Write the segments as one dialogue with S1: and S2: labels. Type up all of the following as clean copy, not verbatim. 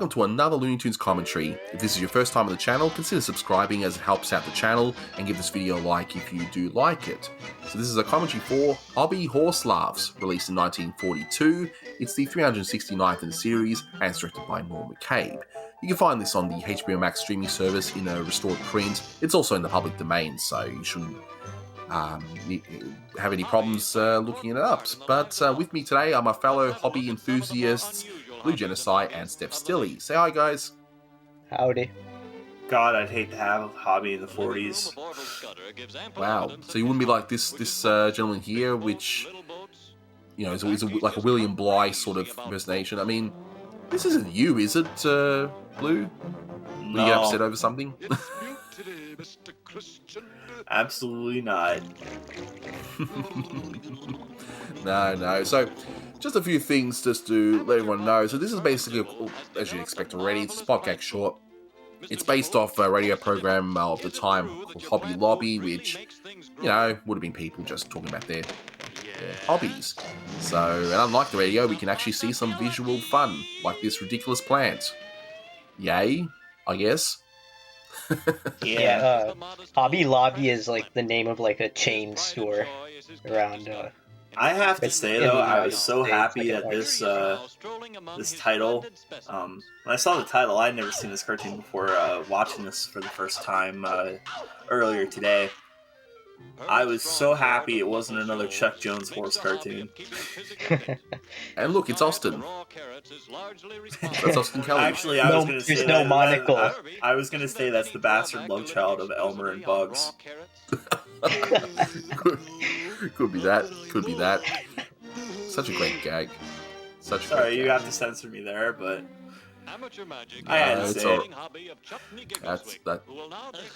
S1: welcome to another Looney Tunes commentary. If this is your first time on the channel, consider subscribing as it helps out the channel, and give this video a like if you do like it. So this is a commentary for Hobby Horse-Laffs, released in 1942. It's the 369th in the series, and it's directed by Norm McCabe. You can find this on the HBO Max streaming service in a restored print. It's also in the public domain, so you shouldn't have any problems looking it up. But with me today are my fellow hobby enthusiasts, Blue Genocide and Steph Stilley. Say hi, guys.
S2: Howdy.
S3: God, I'd hate to have a hobby in the 40s.
S1: Wow. So you wouldn't be like this gentleman here, which, you know, is like a William Bligh sort of impersonation. I mean, this isn't you, is it, Blue?
S3: No.
S1: Will you get upset over something?
S3: Absolutely not.
S1: No. So, just a few things just to let everyone know. So this is basically, as you'd expect already, it's a spot gag short. It's based off a radio program of the time called Hobby Lobby, which, you know, would have been people just talking about their hobbies. So, and unlike the radio, we can actually see some visual fun, like this ridiculous plant. Yay, I guess.
S2: Hobby Lobby is like the name of like a chain store around.
S3: I have to say though, I was so happy at this title. When I saw the title, I'd never seen this cartoon before. Watching this for the first time earlier today, I was so happy it wasn't another Chuck Jones horse cartoon.
S1: And look, it's Austin. That's Austin Kelly.
S3: Actually, I was going to say
S2: no monocle.
S3: I was going to say that's the bastard love child of Elmer and Bugs.
S1: Could be that. Such a great gag.
S3: Sorry, you have to censor me there, but I had to say it.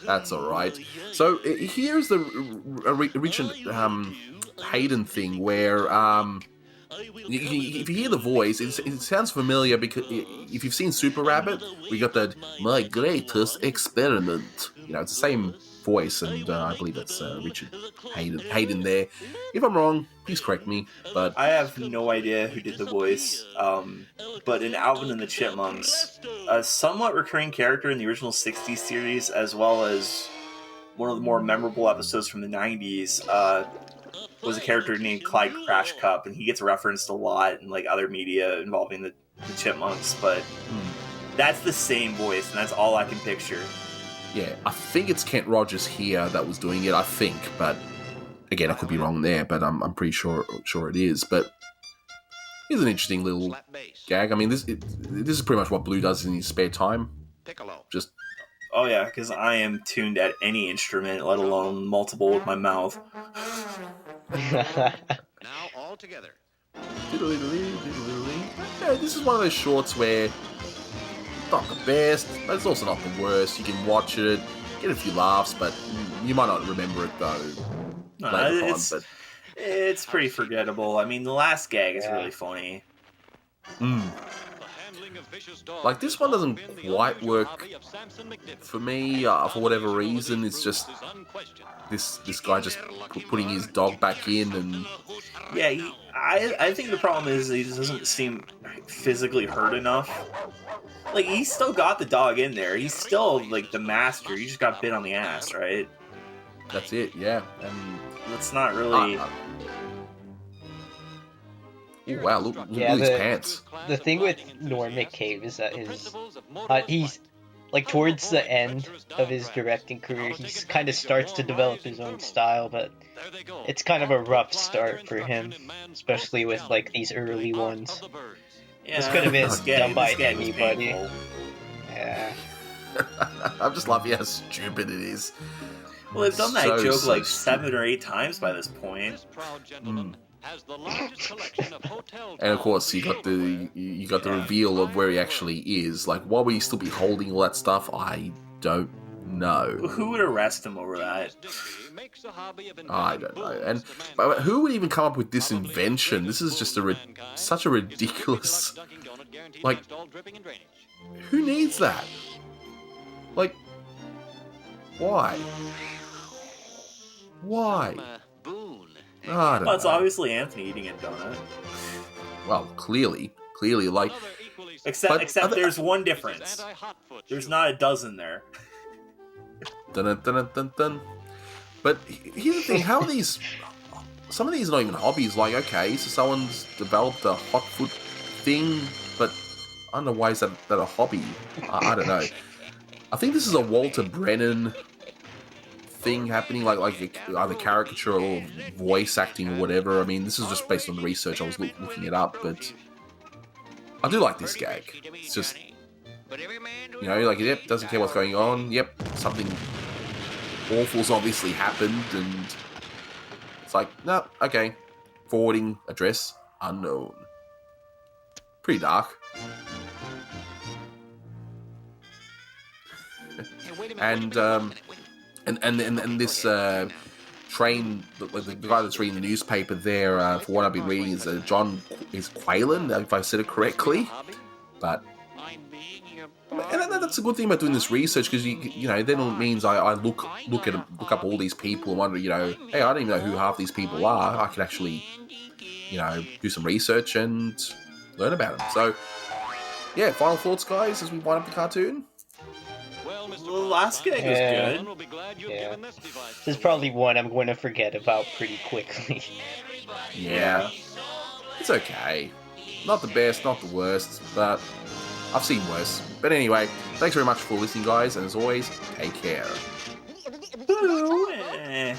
S1: That's all right. So here's the Richard Hayden thing, where if you hear the voice, it sounds familiar because if you've seen Super Rabbit, we got that "my greatest experiment." You know, it's the same voice, and I believe that's Richard Hayden there. If I'm wrong, please correct me. But
S3: I have no idea who did the voice. But in Alvin and the Chipmunks, a somewhat recurring character in the original '60s series, as well as one of the more memorable episodes from the '90s, was a character named Clyde Crash Cup, and he gets referenced a lot in like other media involving the Chipmunks. But that's the same voice, and that's all I can picture.
S1: Yeah, I think it's Kent Rogers here that was doing it, I think, but again, I could be wrong there, but I'm pretty sure it is. But here's an interesting little gag. I mean, this is pretty much what Blue does in his spare time. Just
S3: oh yeah, because I am tuned at any instrument, let alone multiple with my mouth.
S4: Now all together.
S1: Yeah, this is one of those shorts where not the best, but it's also not the worst. You can watch it, get a few laughs, but you might not remember it though.
S3: It's pretty forgettable. I mean, the last gag is really funny.
S1: Like, this one doesn't quite work for me for whatever reason. It's just this guy just putting his dog back in, and
S3: yeah, I think the problem is he just doesn't seem physically hurt enough. Like, he's still got the dog in there. He's still, like, the master. He just got bit on the ass, right?
S1: That's it, yeah. And
S3: that's not really...
S1: Oh, wow, look at his pants.
S2: The thing with Norm McCabe is that he's, like, towards the end of his directing career, he kind of starts to develop his own style, but it's kind of a rough start for him, especially with, like, these early ones.
S3: Yeah,
S2: this could have been done by anybody.
S3: Yeah.
S1: I'm just laughing how stupid it is.
S3: Well, they've done that joke like 7 or 8 times by this point.
S1: And of course, you got the reveal of where he actually is. Like, why would he still be holding all that stuff? I don't know.
S3: Who would arrest him over that?
S1: I don't know. But who would even come up with this invention? This is just such a ridiculous... Like, who needs that? Like, why? Why? I don't know.
S3: It's obviously Anthony eating a donut.
S1: Well, clearly, like,
S3: Except there's one difference. There's not a dozen there.
S1: Dun, dun, dun, dun, dun. But here's the thing: how are these? Some of these are not even hobbies. Like, okay, so someone's developed a hot foot thing, but I don't know why is that a hobby. I don't know. I think this is a Walter Brennan thing happening, like either caricature or voice acting or whatever. I mean, this is just based on the research. I was looking it up, but I do like this gag. It's just, you know, like, yep, doesn't care what's going on. Yep, something awful's obviously happened, and it's like, no, okay, forwarding address unknown. Pretty dark. And this train, the guy that's reading the newspaper there, for what I've been reading, is John Quaylen, if I said it correctly. But and that's a good thing about doing this research, because you know, then it means I look up all these people and wonder, you know, hey, I don't even know who half these people are. I can actually, you know, do some research and learn about them. So yeah, final thoughts, guys, as we wind up the cartoon.
S3: The last gag was good.
S2: Yeah. This is probably one I'm going to forget about pretty quickly.
S1: Yeah. It's okay. Not the best, not the worst, but I've seen worse. But anyway, thanks very much for listening, guys, and as always, take care.
S3: Boo.